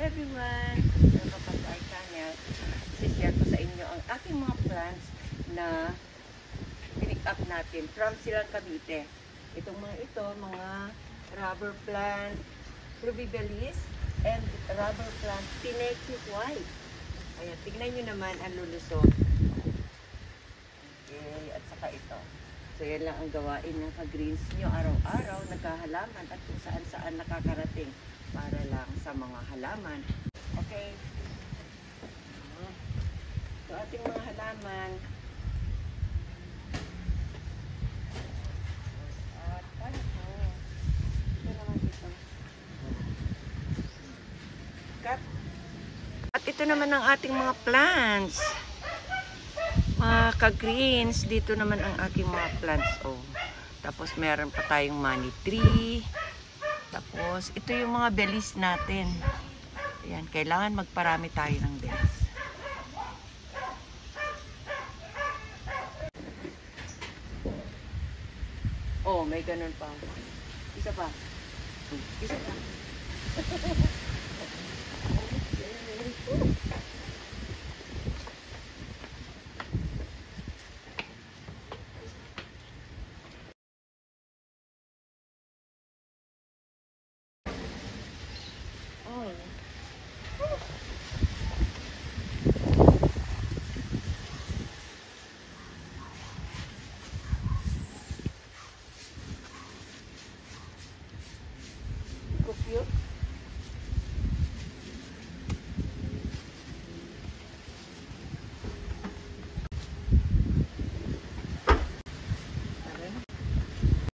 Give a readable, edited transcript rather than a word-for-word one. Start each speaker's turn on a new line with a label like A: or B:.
A: everyone! Welcome back to our channel. Sishare ko sa inyo ang aking mga plants na pinick up natin from Silang Cavite. Itong mga ito, mga rubber plant, Rubibelis, and rubber plant, Pineki White. Ayan, tignan nyo naman ang lulusot. Okay, at saka ito. So, yan lang ang gawain ng ka-greens nyo araw-araw, nagkahalaman at kung saan-saan nakakarating para lang sa mga halaman. Okay. So, ating mga halaman. At ano po? Ito naman ito. Cut. At ito naman ang ating mga plants. Mga ka-greens, dito naman ang aking mga plants. Oh. Tapos meron pa tayong money tree. Tapos ito yung mga belis natin. Ayan, kailangan magparami tayo ng belis. Oh, may ganun pa. Isa pa. Isa pa. Oh,